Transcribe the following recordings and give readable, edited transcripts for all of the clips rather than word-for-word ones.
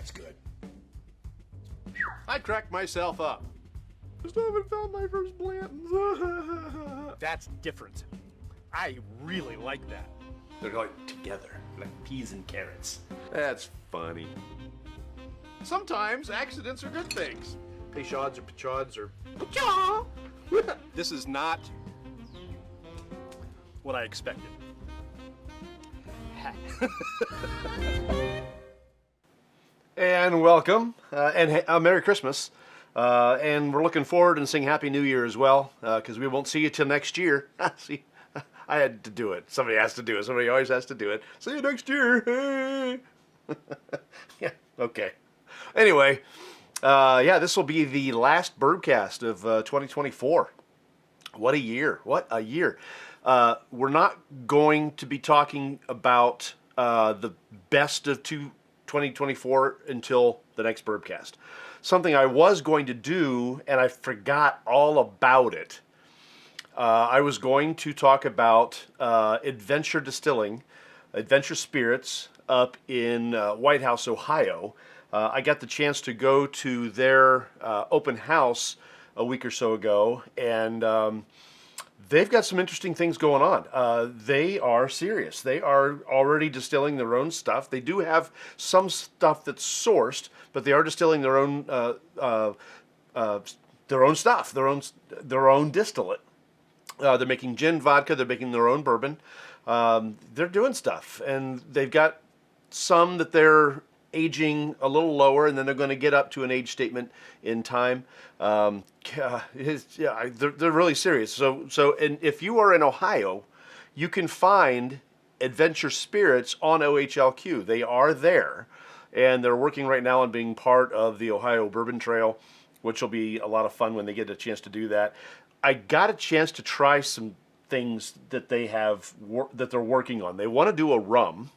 That's good. I cracked myself up. I still haven't found my first Blanton's. That's different. I really like that. They're like together, like peas and carrots. That's funny. Sometimes accidents are good things. Peychauds or Pechaud's or Pechaud. This is not what I expected. And welcome, and Merry Christmas. And we're looking forward and saying Happy New Year as well, because we won't see you till next year. See, I had to do it. Somebody has to do it. Somebody always has to do it. See you next year. Hey. Yeah, okay. Anyway, yeah, this will be the last Bourbcast of 2024. What a year. What a year. We're not going to be talking about the best of 2024 until the next Bourbcast. Something I was going to do, and I forgot all about it. I was going to talk about Adventure Distilling, Adventure Spirits up in White House, Ohio. I got the chance to go to their open house a week or so ago, and they've got some interesting things going on. They are serious. They are already distilling their own stuff. They do have some stuff that's sourced, but they are distilling their own stuff, their own distillate. They're making gin, vodka. They're making their own bourbon. They're doing stuff, and they've got some that they're aging a little lower, and then they're going to get up to an age statement in time. They're really serious. So, and if you are in Ohio, you can find Adventure Spirits on OHLQ. They are there, and they're working right now on being part of the Ohio Bourbon Trail, which will be a lot of fun when they get a chance to do that. I got a chance to try some things that they have that they're working on. They want to do a rum.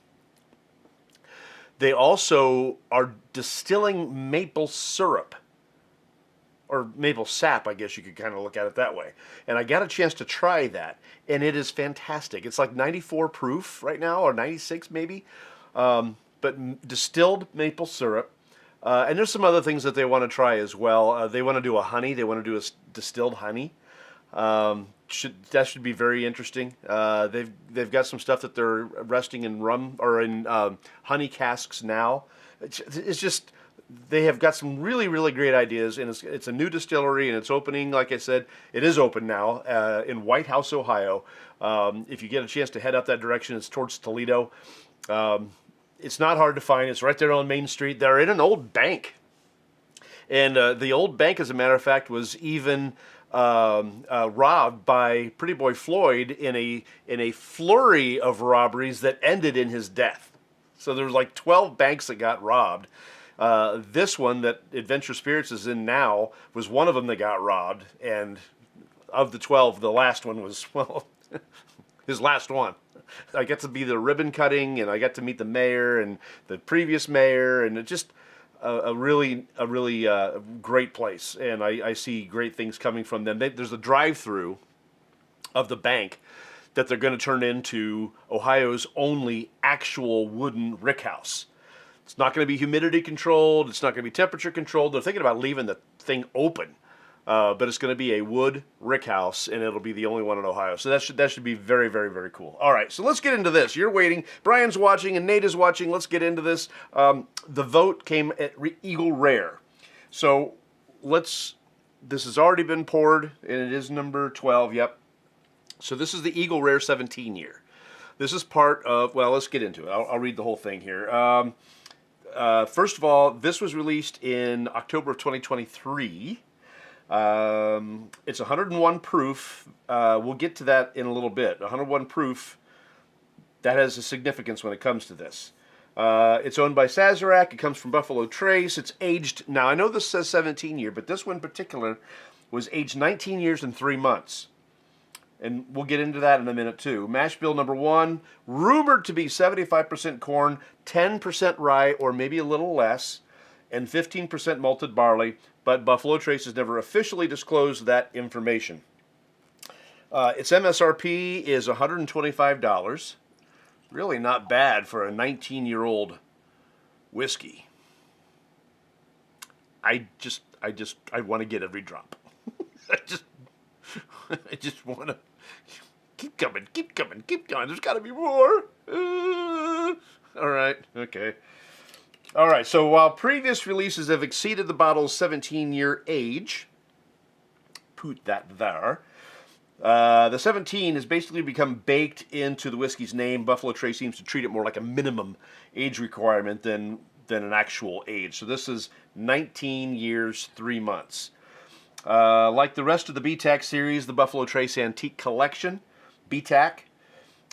They also are distilling maple syrup, or maple sap, I guess you could kind of look at it that way. And I got a chance to try that, and it is fantastic. It's like 94 proof right now, or 96 maybe, but distilled maple syrup. And there's some other things that they want to try as well. They want to do a honey. They want to do a distilled honey. That should be very interesting. They've got some stuff that they're resting in rum or in honey casks now. It's just they have got some really, really great ideas, and it's a new distillery, and it's opening. Like I said, it is open now in White House, Ohio. If you get a chance to head up that direction, it's towards Toledo. It's not hard to find. It's right there on Main Street. They're in an old bank, and the old bank, as a matter of fact, was even robbed by Pretty Boy Floyd in a flurry of robberies that ended in his death. So there was like 12 banks that got robbed. This one that Adventure Spirits is in now was one of them that got robbed, and of the 12, the last one was, well, his last one. I got to be the ribbon cutting, and I got to meet the mayor and the previous mayor, and it just a really great place, and I see great things coming from them. There's a drive-through of the bank that they're going to turn into Ohio's only actual wooden rickhouse. It's not going to be humidity controlled. It's not going to be temperature controlled. They're thinking about leaving the thing open, but it's going to be a wood rickhouse, and it'll be the only one in Ohio. So that should be very, very, very cool. All right, so let's get into this. You're waiting. Brian's watching, and Nate is watching. Let's get into this. The vote came at Eagle Rare. So this has already been poured, and it is number 12. Yep. So this is the Eagle Rare 17 year. This is part of, well, let's get into it. I'll read the whole thing here. First of all, this was released in October of 2023. It's 101 proof. We'll get to that in a little bit. 101 proof, that has a significance when it comes to this. It's owned by Sazerac. It comes from Buffalo Trace. It's aged, now I know this says 17 year, but this one in particular was aged 19 years and 3 months. And we'll get into that in a minute too. Mash bill number 1, rumored to be 75% corn, 10% rye, or maybe a little less, and 15% malted barley, but Buffalo Trace has never officially disclosed that information. Its MSRP is $125. Really not bad for a 19-year-old whiskey. I want to get every drop. I just want to keep coming. There's got to be more. All right. Okay. All right. So while previous releases have exceeded the bottle's 17-year age, put that there. The 17 has basically become baked into the whiskey's name. Buffalo Trace seems to treat it more like a minimum age requirement than an actual age. So this is 19 years, 3 months. Like the rest of the BTAC series, the Buffalo Trace Antique Collection, BTAC,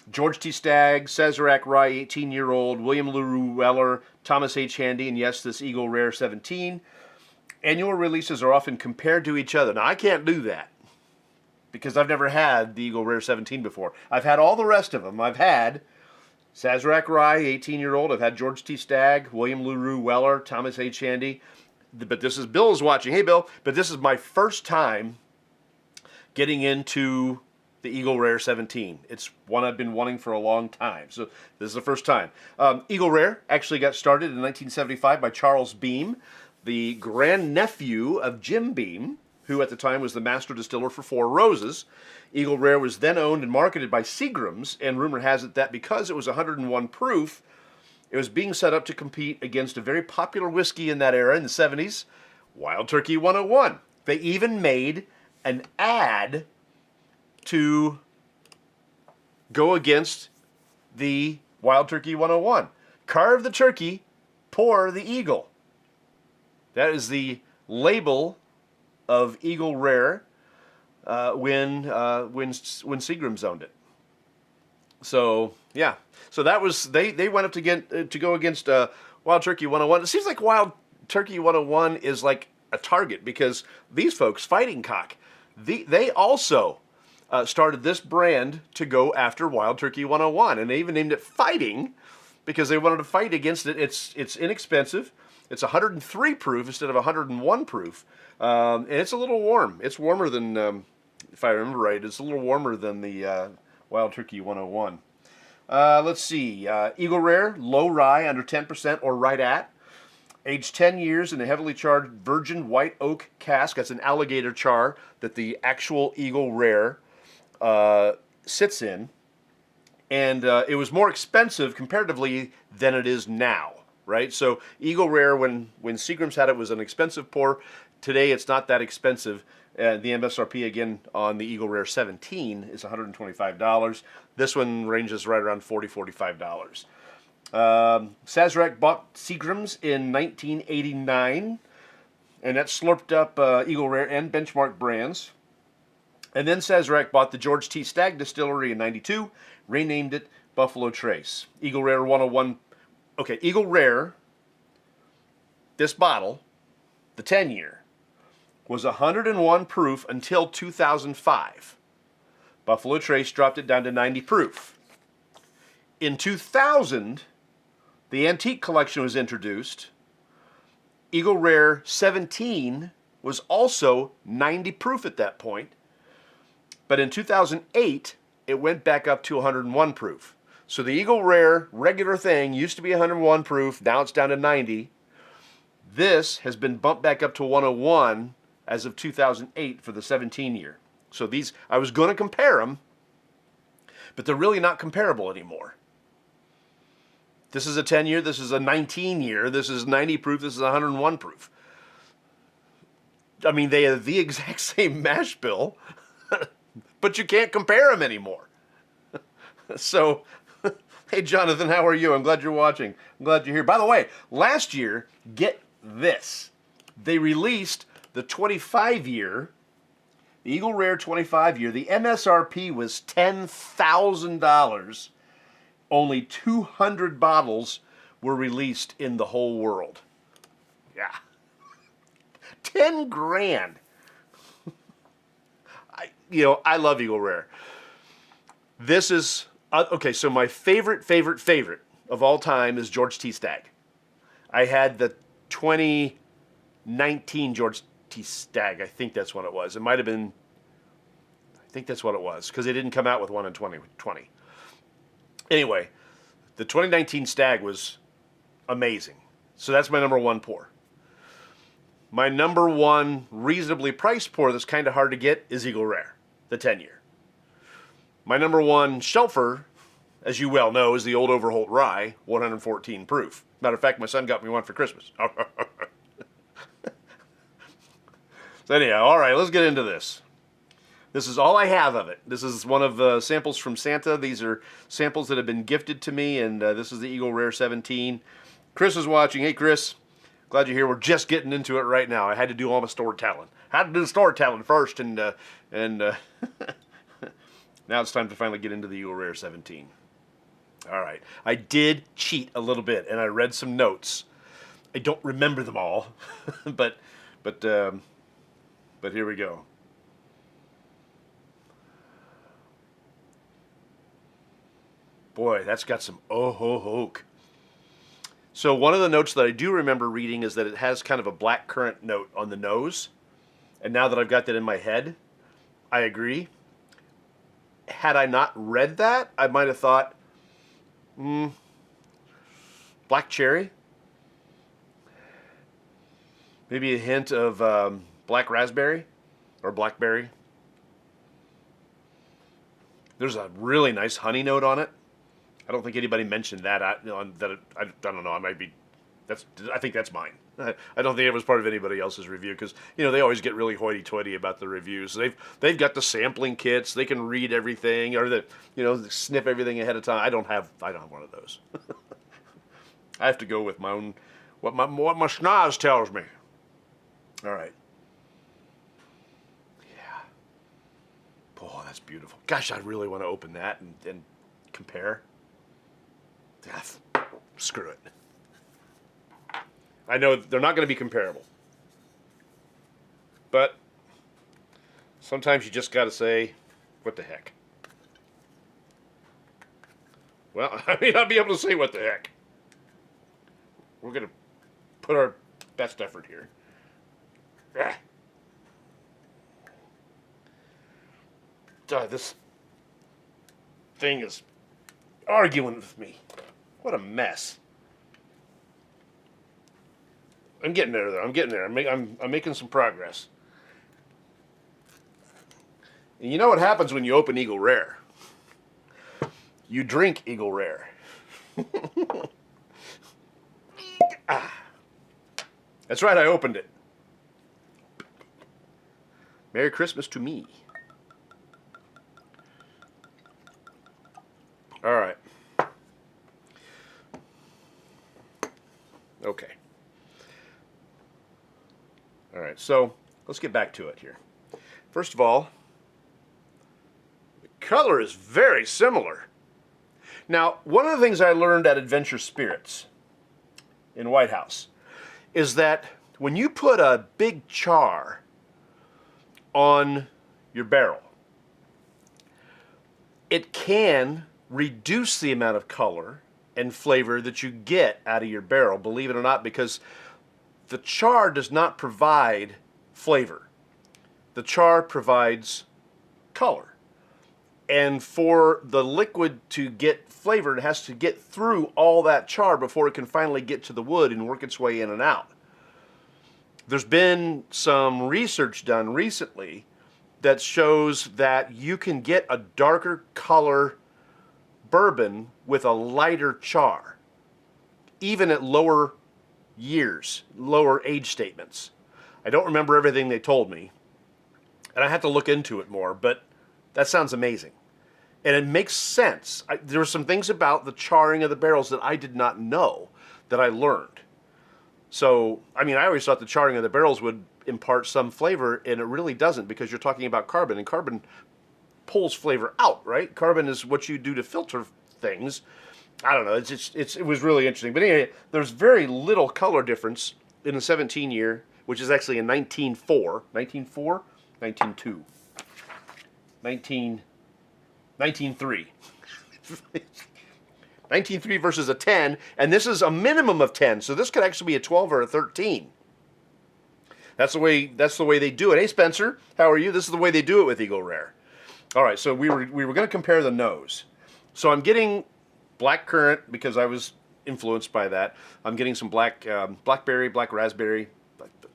George T. Stagg, Sazerac Rye 18-year-old, William LaRue Weller, Thomas H. Handy, and yes, this Eagle Rare 17. Annual releases are often compared to each other. Now, I can't do that because I've never had the Eagle Rare 17 before. I've had all the rest of them. I've had Sazerac Rye 18-year-old. I've had George T. Stagg, William LaRue Weller, Thomas H. Handy. But this is Bill's watching. Hey, Bill. But this is my first time getting into the Eagle Rare 17. It's one I've been wanting for a long time. So this is the first time. Eagle Rare actually got started in 1975 by Charles Beam, the grandnephew of Jim Beam, who at the time was the master distiller for Four Roses. Eagle Rare was then owned and marketed by Seagram's, and rumor has it that because it was 101 proof, it was being set up to compete against a very popular whiskey in that era in the 70s, Wild Turkey 101. They even made an ad to go against the Wild Turkey 101. Carve the turkey, pour the eagle. That is the label of Eagle Rare when Seagram's owned it. So yeah, so that was they went up to go against Wild Turkey 101. It seems like Wild Turkey 101 is like a target because these folks, Fighting Cock, they also started this brand to go after Wild Turkey 101, and they even named it Fighting because they wanted to fight against it. It's inexpensive. It's 103 proof instead of 101 proof, and it's a little warm. It's warmer than, if I remember right, it's a little warmer than the Wild Turkey 101. Let's see. Eagle Rare, low rye, under 10% or right at. Aged 10 years in a heavily charred virgin white oak cask. That's an alligator char that the actual Eagle Rare sits in. And it was more expensive comparatively than it is now, right? So Eagle Rare, when Seagram's had it, was an expensive pour. Today it's not that expensive. The MSRP again on the Eagle Rare 17 is $125. This one ranges right around $40, $45. Sazerac bought Seagram's in 1989, and that slurped up Eagle Rare and Benchmark brands. And then Sazerac bought the George T. Stagg Distillery in 92, renamed it Buffalo Trace. Eagle Rare 101. Okay, Eagle Rare, this bottle, the 10-year, was 101 proof until 2005. Buffalo Trace dropped it down to 90 proof. In 2000, the Antique Collection was introduced. Eagle Rare 17 was also 90 proof at that point. But in 2008, it went back up to 101 proof. So the Eagle Rare regular thing used to be 101 proof. Now it's down to 90. This has been bumped back up to 101 as of 2008 for the 17-year. So these, I was going to compare them, but they're really not comparable anymore. This is a 10-year, this is a 19-year, this is 90 proof, this is 101 proof. I mean, they have the exact same mash bill, but you can't compare them anymore. So, hey Jonathan, how are you? I'm glad you're watching. I'm glad you're here. By the way, last year, get this. They released the 25-year, the Eagle Rare 25-year. The MSRP was $10,000. Only 200 bottles were released in the whole world. Yeah. 10 grand. I love Eagle Rare. This is, okay, so my favorite of all time is George T. Stagg. I had the 2019 George T. Stagg. I think that's what it was. It might have been, I think that's what it was, because they didn't come out with one in 2020. Anyway, the 2019 Stagg was amazing. So that's my number one pour. My number one reasonably priced pour that's kind of hard to get is Eagle Rare, the 10-year. My number one shelfer, as you well know, is the Old Overholt Rye, 114 proof. Matter of fact, my son got me one for Christmas. So anyhow, all right, let's get into this. This is all I have of it. This is one of the samples from Santa. These are samples that have been gifted to me, and this is the Eagle Rare 17. Chris is watching. Hey, Chris. Glad you're here. We're just getting into it right now. I had to do all my storytelling. Had to do the storytelling first, and now it's time to finally get into the Eagle Rare 17. All right. I did cheat a little bit, and I read some notes. I don't remember them all, but here we go. Boy, that's got some oh-ho-hoke. So one of the notes that I do remember reading is that it has kind of a black currant note on the nose. And now that I've got that in my head, I agree. Had I not read that, I might have thought, black cherry? Maybe a hint of black raspberry or blackberry. There's a really nice honey note on it. I don't think anybody mentioned that. I don't know. I might be. I think that's mine. I don't think it was part of anybody else's review because they always get really hoity-toity about the reviews. They've got the sampling kits. They can read everything or sniff everything ahead of time. I don't have one of those. I have to go with my own what my schnoz tells me. All right. Yeah. Oh, that's beautiful. Gosh, I really want to open that and compare. Screw it. I know they're not going to be comparable. But sometimes you just got to say, what the heck? Well, I may not be able to say what the heck. We're going to put our best effort here. This thing is arguing with me. What a mess. I'm getting there, though. I'm getting there. I'm making some progress. And you know what happens when you open Eagle Rare? You drink Eagle Rare. That's right, I opened it. Merry Christmas to me. All right. Okay. All right, so let's get back to it here. First of all, the color is very similar. Now, one of the things I learned at Adventure Spirits in White House is that when you put a big char on your barrel, it can reduce the amount of color and flavor that you get out of your barrel, believe it or not, because the char does not provide flavor. The char provides color. And for the liquid to get flavor, it has to get through all that char before it can finally get to the wood and work its way in and out. There's been some research done recently that shows that you can get a darker color bourbon with a lighter char, even at lower years, lower age statements. I don't remember everything they told me, and I had to look into it more, but that sounds amazing. And it makes sense. There were some things about the charring of the barrels that I did not know that I learned. So, I always thought the charring of the barrels would impart some flavor, and it really doesn't because you're talking about carbon, and carbon pulls flavor out, right? Carbon is what you do to filter things. I don't know. It was really interesting. But anyway, there's very little color difference in the 17 year, which is actually a 19.4, 19.4, 19.2, 19.3. 19.3 versus a 10, and this is a minimum of 10, so this could actually be a 12 or a 13. That's the way they do it. Hey Spencer, how are you? This is the way they do it with Eagle Rare. All right, so we were going to compare the nose. So I'm getting black currant because I was influenced by that. I'm getting some blackberry, black raspberry,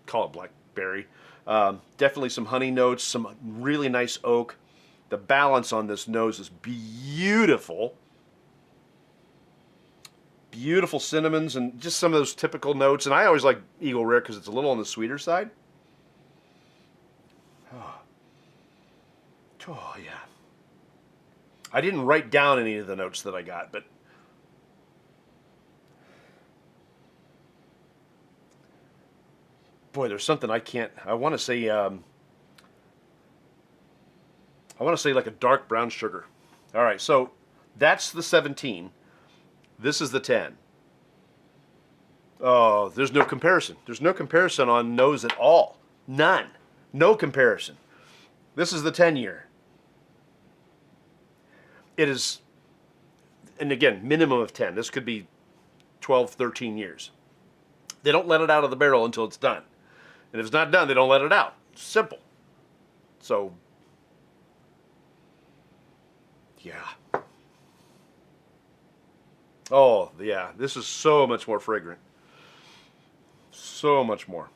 call it blackberry. Definitely some honey notes, some really nice oak. The balance on this nose is beautiful. Beautiful cinnamons and just some of those typical notes. And I always like Eagle Rare because it's a little on the sweeter side. Oh, yeah. I didn't write down any of the notes that I got, but boy, there's something I can't. I want to say like a dark brown sugar. All right, so that's the 17. This is the 10. Oh, there's no comparison. There's no comparison on nose at all. None. No comparison. This is the 10 year. It is, and again, minimum of 10. This could be 12, 13 years. They don't let it out of the barrel until it's done. And if it's not done, they don't let it out. Simple. So, yeah. Oh, yeah. This is so much more fragrant. So much more.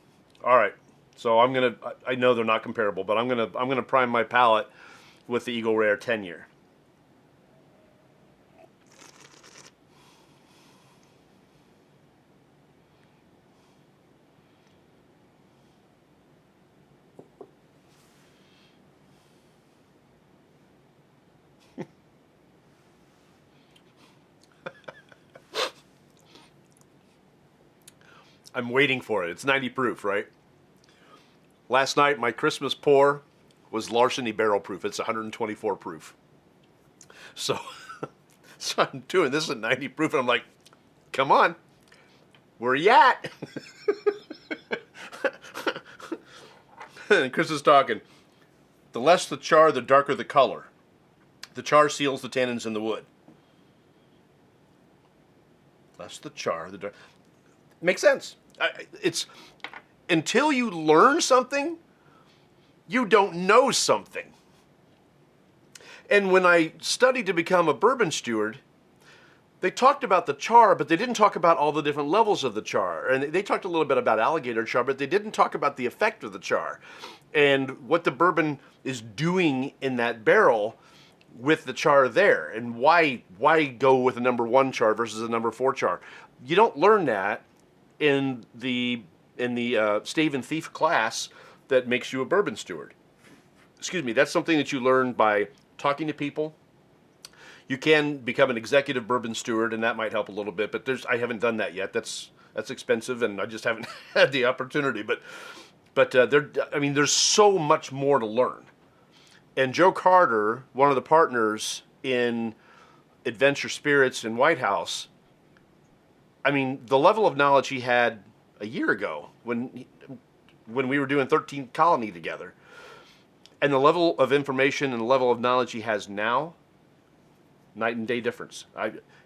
All right. So I know they're not comparable, but I'm gonna prime my palate with the Eagle Rare 10 year. I'm waiting for it. It's 90 proof, right? Last night, my Christmas pour was Larceny barrel proof. It's 124 proof. So, so I'm doing this at 90 proof, and I'm like, come on, where you at? And Chris is talking. The less the char, the darker the color. The char seals the tannins in the wood. Less the char, the dark. Makes sense. It's until you learn something, you don't know something. And when I studied to become a bourbon steward, they talked about the char, but they didn't talk about all the different levels of the char. And they talked a little bit about alligator char, but they didn't talk about the effect of the char and what the bourbon is doing in that barrel with the char there, and why go with a number 1 char versus a number 4 char. You don't learn that in the stave and thief class that makes you a bourbon steward. Excuse me, that's something that you learn by talking to people. You can become an executive bourbon steward, and that might help a little bit, but I haven't done that yet. That's expensive, and I just haven't had the opportunity. But there's so much more to learn. And Joe Carter, one of the partners in Adventure Spirits in White House, I mean, the level of knowledge he had a year ago when we were doing 13 Colony together, and the level of information and the level of knowledge he has now, night and day difference.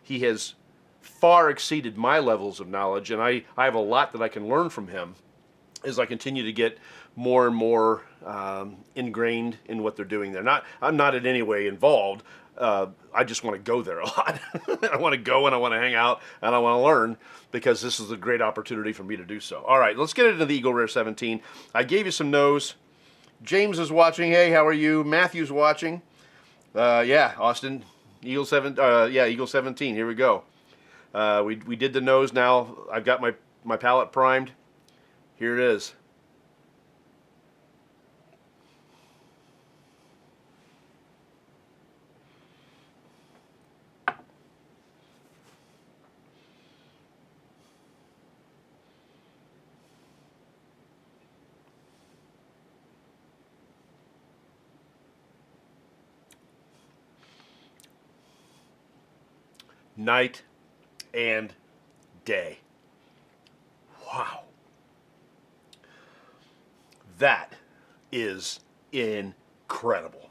He has far exceeded my levels of knowledge, and I have a lot that I can learn from him as I continue to get more and more ingrained in what they're doing there. I'm not in any way involved. I just want to go there a lot. I want to go and I want to hang out and I want to learn, because this is a great opportunity for me to do so. All right, let's get into the Eagle Rare 17. I gave you some nose. James is watching. Hey, how are you? Matthew's watching. Yeah, Austin. Eagle 17. Here we go. We did the nose. Now I've got my palate primed. Here it is. Night and day. Wow. That is incredible.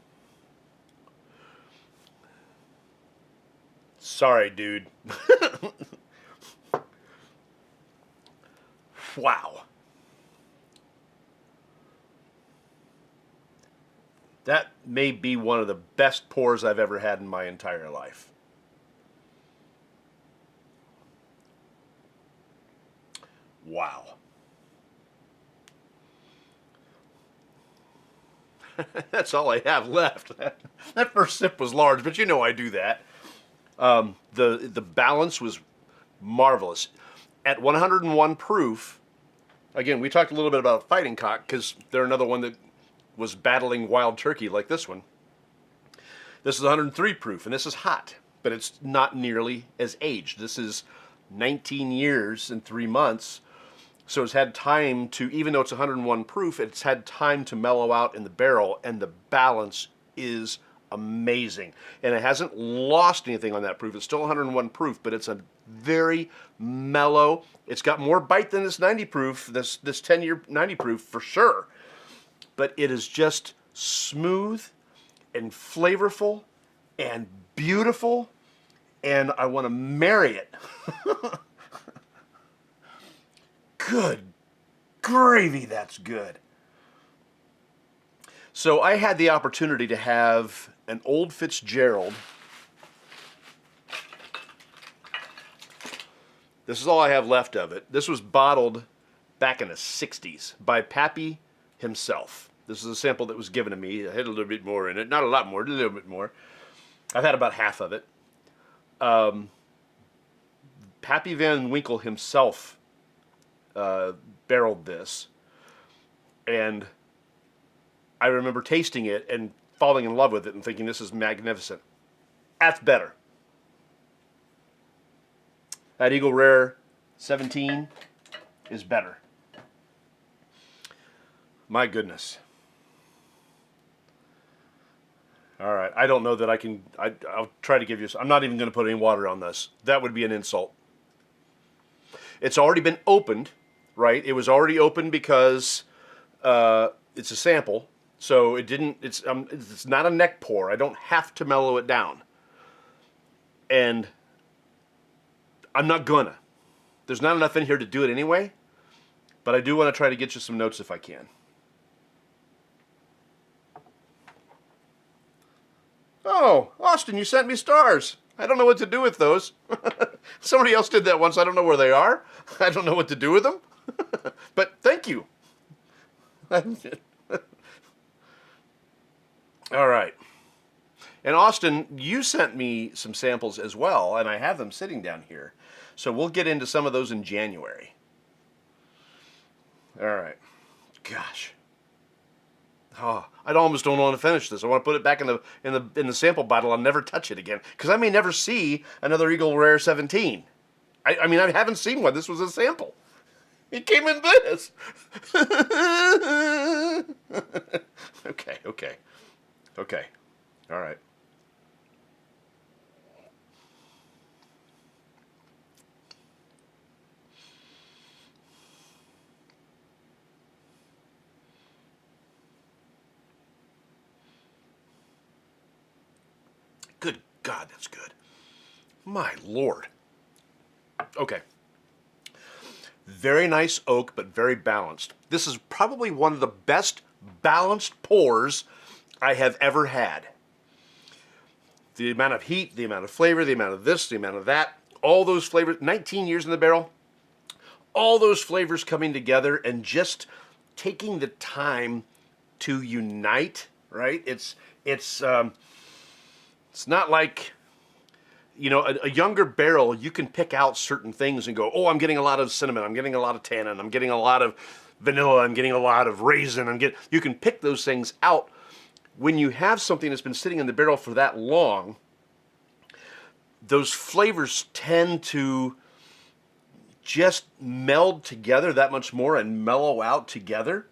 Sorry, dude. Wow. That may be one of the best pours I've ever had in my entire life. Wow. That's all I have left. That first sip was large, but you know I do that. The balance was marvelous. At 101 proof, again, we talked a little bit about fighting cock because they're another one that was battling wild turkey like this one. This is 103 proof, and this is hot, but it's not nearly as aged. This is 19 years and 3 months, so it's had time to, even though it's 101 proof, it's had time to mellow out in the barrel, and the balance is amazing. And it hasn't lost anything on that proof. It's still 101 proof, but it's a very mellow. It's got more bite than this 90 proof, this 10-year 90 proof for sure. But it is just smooth and flavorful and beautiful, and I want to marry it. Good gravy, that's good. So I had the opportunity to have an Old Fitzgerald. This is all I have left of it. This was bottled back in the 60s by Pappy himself. This is a sample that was given to me. I had a little bit more in it. Not a lot more, a little bit more. I've had about half of it. Pappy Van Winkle himself barreled this. And I remember tasting it and falling in love with it and thinking this is magnificent. That's better. That Eagle Rare 17 is better. My goodness. All right, I don't know that I can, I'll try to give you, I'm not even going to put any water on this. That would be an insult. It's already been opened, right? It was already opened because it's a sample, so it didn't, it's not a neck pour. I don't have to mellow it down. And I'm not gonna. There's not enough in here to do it anyway, but I do want to try to get you some notes if I can. Oh, Austin, you sent me stars. I don't know what to do with those. Somebody else did that once. I don't know where they are. I don't know what to do with them. But thank you. All right. And Austin, you sent me some samples as well, and I have them sitting down here. So we'll get into some of those in January. All right. Gosh. Oh, I almost don't want to finish this. I want to put it back in the sample bottle. I'll never touch it again because I may never see another Eagle Rare 17. I mean, I haven't seen one. This was a sample. It came in this. Okay. All right. Good God, that's good. My Lord. Okay. Very nice oak, but very balanced. This is probably one of the best balanced pours I have ever had. The amount of heat, the amount of flavor, the amount of this, the amount of that, all those flavors, 19 years in the barrel, all those flavors coming together and just taking the time to unite, right? It's not like, you know, a younger barrel, you can pick out certain things and go, oh, I'm getting a lot of cinnamon, I'm getting a lot of tannin, I'm getting a lot of vanilla, I'm getting a lot of raisin, you can pick those things out. When you have something that's been sitting in the barrel for that long, those flavors tend to just meld together that much more and mellow out together.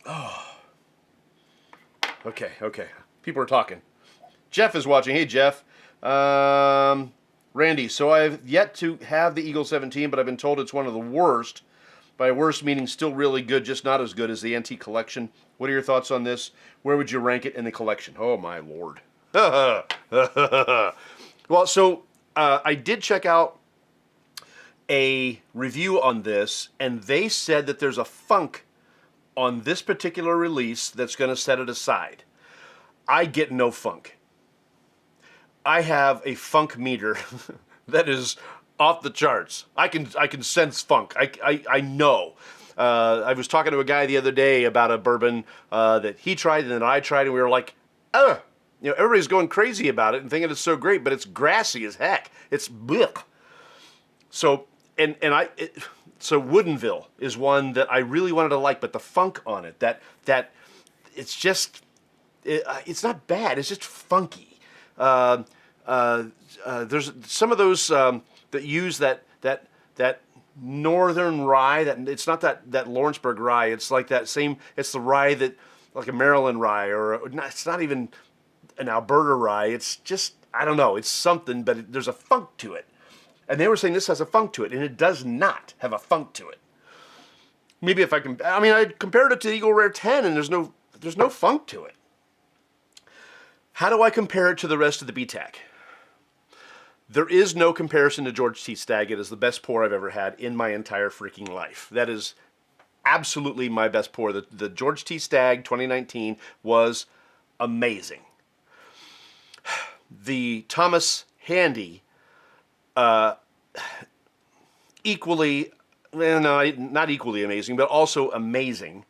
Oh. Okay. People are talking. Jeff is watching. Hey, Jeff. Randy, so I've yet to have the Eagle 17, but I've been told it's one of the worst. By worst meaning still really good, just not as good as the Antique Collection. What are your thoughts on this? Where would you rank it in the collection? Oh, my Lord. Well, so I did check out a review on this, and they said that there's a funk on this particular release that's going to set it aside. I get no funk. I have a funk meter that is off the charts. I can sense funk. I know. I was talking to a guy the other day about a bourbon that he tried and then I tried, and we were like, everybody's going crazy about it and thinking it's so great, but it's grassy as heck. It's blech. So so Woodinville is one that I really wanted to like, but the funk on it, that it's just it's not bad. It's just funky. There's some of those that use that northern rye. That it's not that Lawrenceburg rye. It's like that same. It's the rye that like a Maryland rye, or it's not even an Alberta rye. It's just, I don't know. It's something, but there's a funk to it. And they were saying this has a funk to it, and it does not have a funk to it. Maybe if I compared it to Eagle Rare 10, and there's no funk to it. How do I compare it to the rest of the BTAC? There is no comparison to George T. Stagg. It is the best pour I've ever had in my entire freaking life. That is absolutely my best pour. The George T. Stagg 2019 was amazing. The Thomas Handy, equally, well, no, not equally amazing, but also amazing.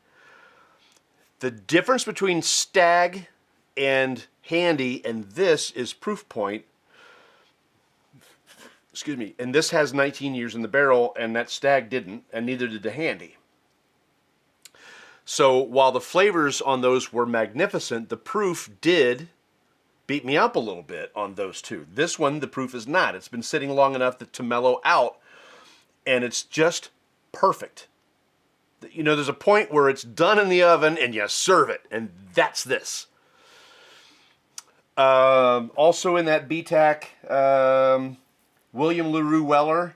The difference between Stagg and Handy and this is proof point. Excuse me. And this has 19 years in the barrel, and that Stagg didn't, and neither did the Handy. So while the flavors on those were magnificent, the proof did beat me up a little bit on those two. This one, the proof is not. It's been sitting long enough to mellow out, and it's just perfect. You know, there's a point where it's done in the oven and you serve it, and that's this. Also in that BTAC, William LaRue Weller.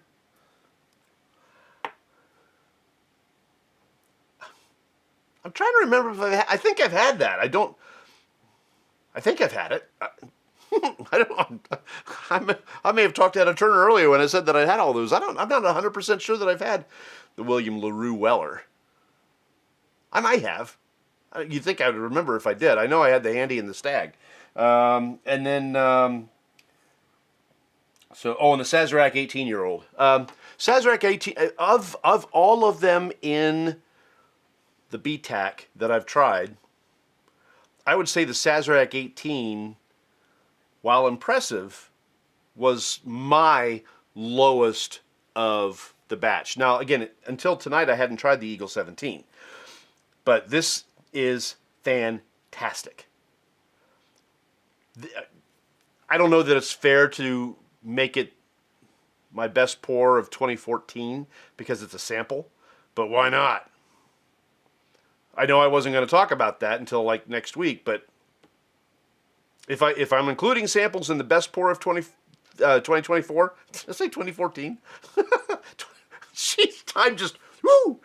I'm trying to remember if I think I've had that. I think I've had it. I may have talked out of turn earlier when I said that I had all those. I'm not 100% sure that I've had the William LaRue Weller. I might have. You'd think I would remember if I did. I know I had the Handy and the Stagg. And then, and the Sazerac 18-year-old. Sazerac 18, of all of them in the BTAC that I've tried, I would say the Sazerac 18, while impressive, was my lowest of the batch. Now, again, until tonight, I hadn't tried the Eagle 17. But this is fantastic. I don't know that it's fair to make it my best pour of 2014 because it's a sample, but why not? I know I wasn't going to talk about that until like next week, but if I'm including samples in the best pour of 2024, let's say 2014. Jeez, time just woo.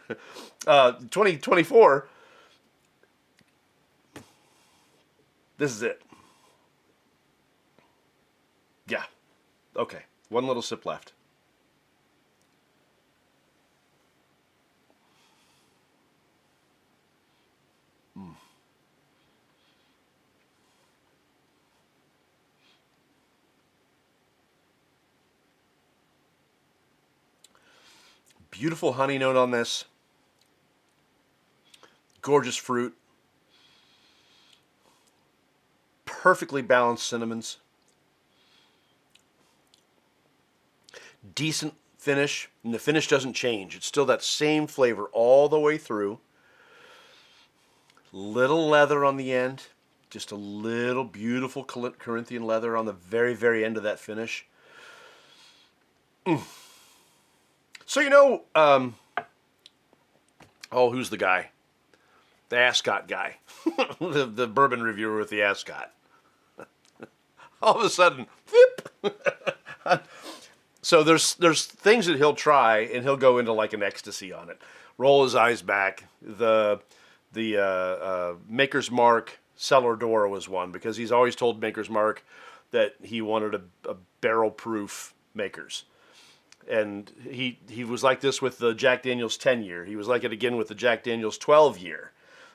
2024. This is it. Yeah. Okay. One little sip left. Beautiful honey note on this. Gorgeous fruit. Perfectly balanced cinnamons. Decent finish, and the finish doesn't change. It's still that same flavor all the way through. Little leather on the end. Just a little beautiful Corinthian leather on the very, very end of that finish. So, you know, who's the guy? The Ascot guy. the bourbon reviewer with the Ascot. All of a sudden, whoop. So there's things that he'll try, and he'll go into like an ecstasy on it. Roll his eyes back. The Maker's Mark Cellar Door was one, because he's always told Maker's Mark that he wanted a barrel-proof Maker's. And he was like this with the Jack Daniel's 10-year. He was like it again with the Jack Daniel's 12-year,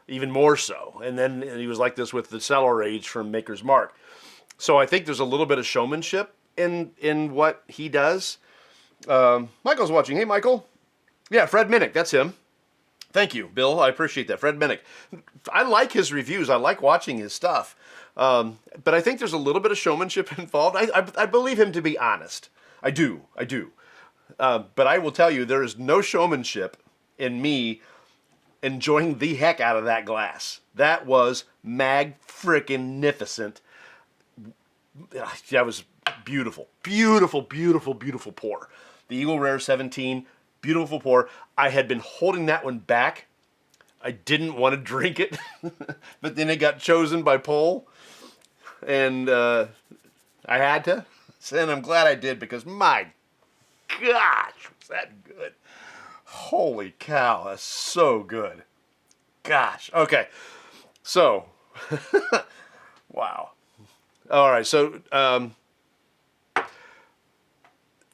even more so. And then he was like this with the Cellar Age from Maker's Mark. So I think there's a little bit of showmanship in what he does. Michael's watching. Hey, Michael. Yeah, Fred Minnick. That's him. Thank you, Bill. I appreciate that. Fred Minnick. I like his reviews. I like watching his stuff. But I think there's a little bit of showmanship involved. I believe him to be honest. I do. But I will tell you, there is no showmanship in me enjoying the heck out of that glass. That was mag-frickin-nificent. That was beautiful. Beautiful, beautiful, beautiful pour. The Eagle Rare 17, beautiful pour. I had been holding that one back. I didn't want to drink it, but then it got chosen by poll, and I had to. And I'm glad I did, because my gosh, was that good. Holy cow, that's so good. Gosh. Okay. So, wow. All right. So,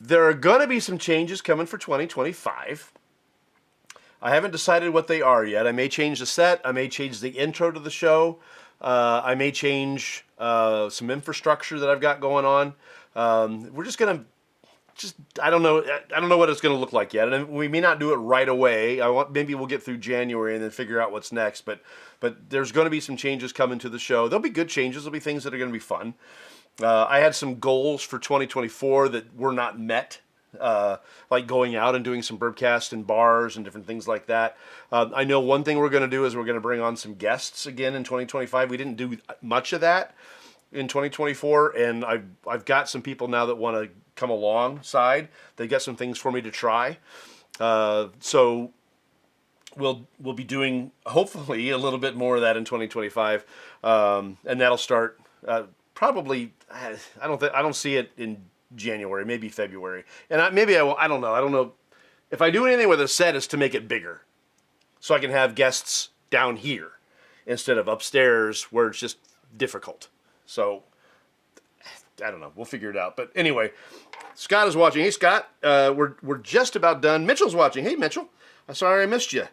there are going to be some changes coming for 2025. I haven't decided what they are yet. I may change the set. I may change the intro to the show. I may change some infrastructure that I've got going on. We're just going to I don't know what it's going to look like yet, and we may not do it right away. Maybe we'll get through January and then figure out what's next. But there's going to be some changes coming to the show. There'll be good changes. There'll be things that are going to be fun. I had some goals for 2024 that were not met, like going out and doing some Bourbcast in bars and different things like that. I know one thing we're going to do is we're going to bring on some guests again in 2025. We didn't do much of that in 2024, and I've got some people now that want to come alongside. They got some things for me to try. So we'll be doing hopefully a little bit more of that in 2025, and that'll start probably. I don't see it in January, maybe February, and I will. I don't know. I don't know if I do anything with a set is to make it bigger, so I can have guests down here instead of upstairs where it's just difficult. So I don't know. We'll figure it out. But anyway, Scott is watching. Hey, Scott. We're just about done. Mitchell's watching. Hey, Mitchell. I'm sorry I missed you.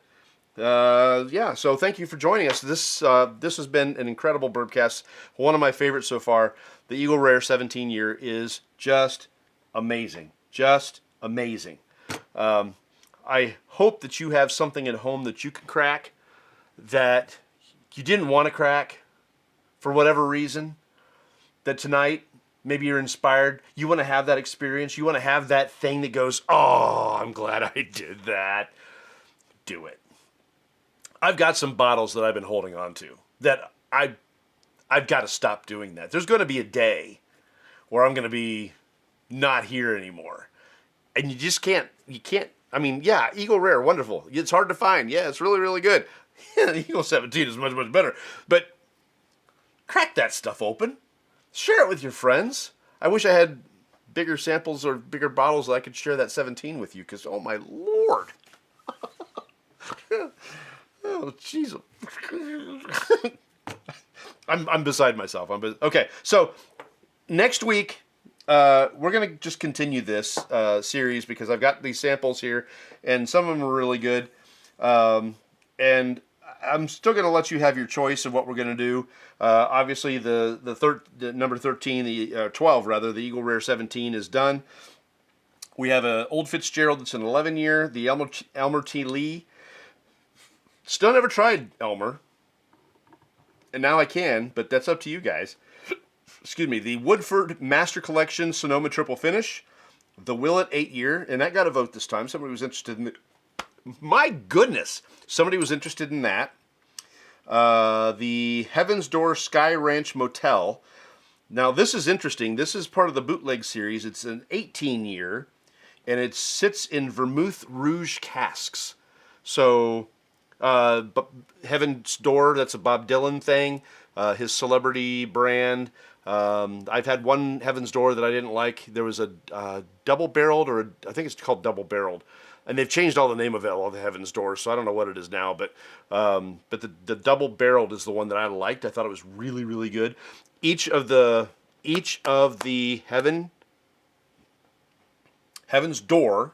Yeah. So thank you for joining us. This has been an incredible Bourbcast. One of my favorites so far. The Eagle Rare 17 year is just amazing. Just amazing. I hope that you have something at home that you can crack that you didn't want to crack for whatever reason. That tonight, maybe you're inspired. You want to have that experience. You want to have that thing that goes, oh, I'm glad I did that. Do it. I've got some bottles that I've been holding on to that I've got to stop doing that. There's going to be a day where I'm going to be not here anymore. And you just can't, I mean, yeah, Eagle Rare, wonderful. It's hard to find. Yeah, it's really, really good. Yeah, the Eagle 17 is much, much better. But crack that stuff open. Share it with your friends. I wish I had bigger samples or bigger bottles that I could share that 17 with you, because, oh my Lord. Oh, jeez. I'm beside myself. Okay, so next week, we're going to just continue this series because I've got these samples here, and some of them are really good. And I'm still going to let you have your choice of what we're going to do. Obviously, the number 13, the 12 rather, the Eagle Rare 17 is done. We have an Old Fitzgerald that's an 11 year, the Elmer T. Lee. Still never tried Elmer, and now I can, but that's up to you guys. Excuse me, the Woodford Master Collection Sonoma Triple Finish, the Willet 8 year, and that got a vote this time. Somebody was interested in it. My goodness, somebody was interested in that. The Heaven's Door Sky Ranch Motel. Now, this is interesting. This is part of the bootleg series. It's an 18 year, and it sits in Vermouth Rouge casks. So, Heaven's Door, that's a Bob Dylan thing, his celebrity brand. I've had one Heaven's Door that I didn't like. There was a double-barreled, or I think it's called double-barreled. And they've changed all the name of it, all the Heaven's Doors, so I don't know what it is now. But the double-barreled is the one that I liked. I thought it was really, really good. Each of the Heaven's Door,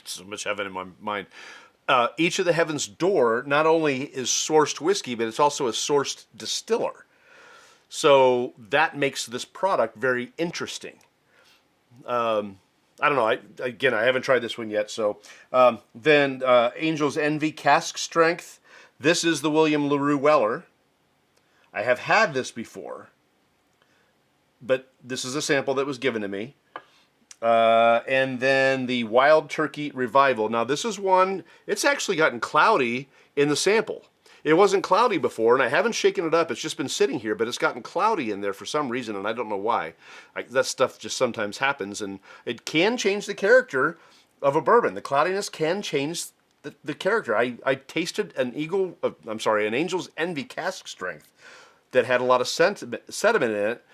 so much heaven in my mind. Each of the Heaven's Door not only is sourced whiskey, but it's also a sourced distiller. So that makes this product very interesting. I don't know. I haven't tried this one yet. So then Angel's Envy Cask Strength. This is the William LaRue Weller. I have had this before, but this is a sample that was given to me. And then the Wild Turkey Revival. Now this is one, it's actually gotten cloudy in the sample. It wasn't cloudy before, and I haven't shaken it up. It's just been sitting here, but it's gotten cloudy in there for some reason, and I don't know why. That stuff just sometimes happens, and it can change the character of a bourbon. The cloudiness can change the character. I tasted an Angel's Envy Cask Strength that had a lot of sediment in it,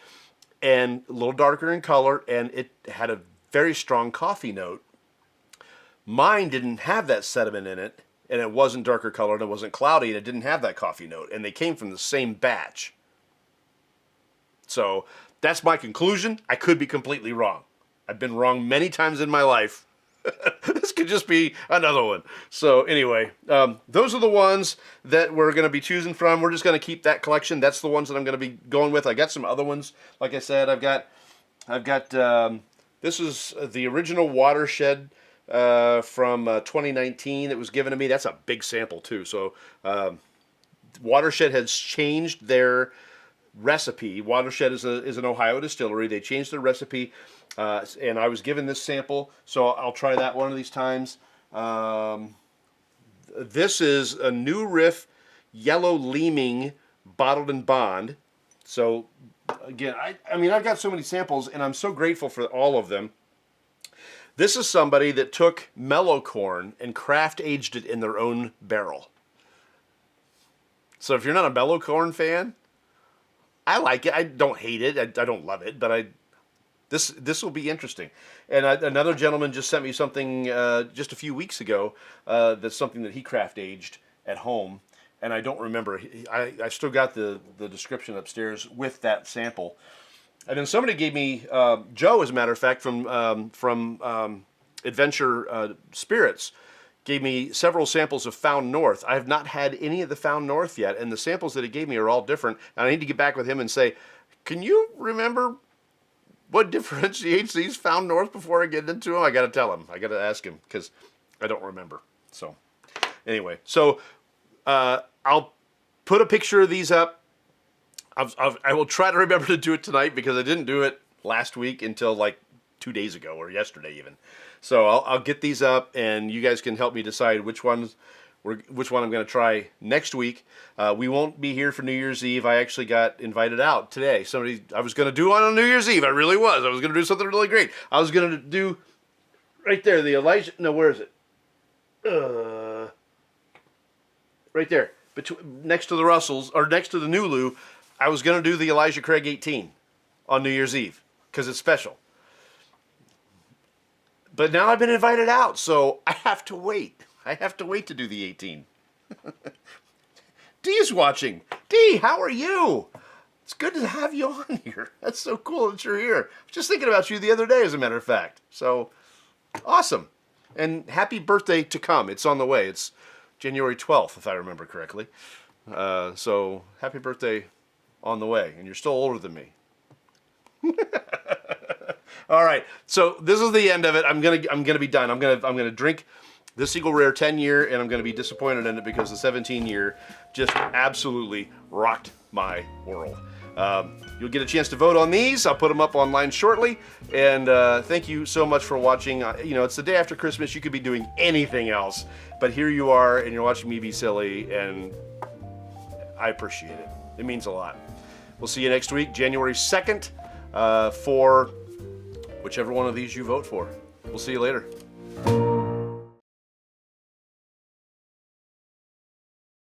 and a little darker in color, and it had a very strong coffee note. Mine didn't have that sediment in it, and it wasn't darker colored, it wasn't cloudy, and it didn't have that coffee note, and they came from the same batch. So that's my conclusion. I could be completely wrong. I've been wrong many times in my life. This could just be another one. So anyway, those are the ones that we're going to be choosing from. We're just going to keep that collection. That's the ones that I'm going to be going with. I got some other ones. Like I said, I've got this is the original Watershed from 2019 that was given to me. That's a big sample too. So Watershed has changed their recipe. Watershed is an Ohio distillery. They changed their recipe, and I was given this sample, so I'll try that one of these times. This is a New Riff Yellow Leaming Bottled in Bond. So again, I mean, I've got so many samples, and I'm so grateful for all of them. This is somebody that took mellow corn and craft aged it in their own barrel. So if you're not a mellow corn fan, I like it. I don't hate it. I don't love it, but this will be interesting. And another gentleman just sent me something just a few weeks ago. That's something that he craft aged at home, and I don't remember. I still got the description upstairs with that sample. And then somebody gave me Joe, as a matter of fact, from Adventure Spirits, gave me several samples of Found North. I have not had any of the Found North yet, and the samples that he gave me are all different. And I need to get back with him and say, can you remember what differentiates these Found North before I get into them? I got to tell him. I got to ask him because I don't remember. So anyway, so I'll put a picture of these up. I will try to remember to do it tonight because I didn't do it last week until like 2 days ago or yesterday even. So I'll get these up, and you guys can help me decide which one I'm going to try next week. We won't be here for New Year's Eve. I actually got invited out today. I was going to do on New Year's Eve. I really was. I was going to do something really great. I was going to do right there the Elijah. No, where is it? Right there, next to the Russells or next to the Nulu. I was going to do the Elijah Craig 18 on New Year's Eve because it's special. But now I've been invited out, so I have to wait. I have to wait to do the 18. Dee's watching. Dee, how are you? It's good to have you on here. That's so cool that you're here. I was just thinking about you the other day, as a matter of fact. So, awesome. And happy birthday to come. It's on the way. It's January 12th, if I remember correctly. So, happy birthday on the way. And you're still older than me. All right, so this is the end of it. I'm gonna be done. I'm gonna drink this Eagle Rare 10-year, and I'm gonna be disappointed in it because the 17-year just absolutely rocked my world. You'll get a chance to vote on these. I'll put them up online shortly. And thank you so much for watching. It's the day after Christmas. You could be doing anything else, but here you are, and you're watching me be silly, and I appreciate it. It means a lot. We'll see you next week, January 2nd, for whichever one of these you vote for. We'll see you later.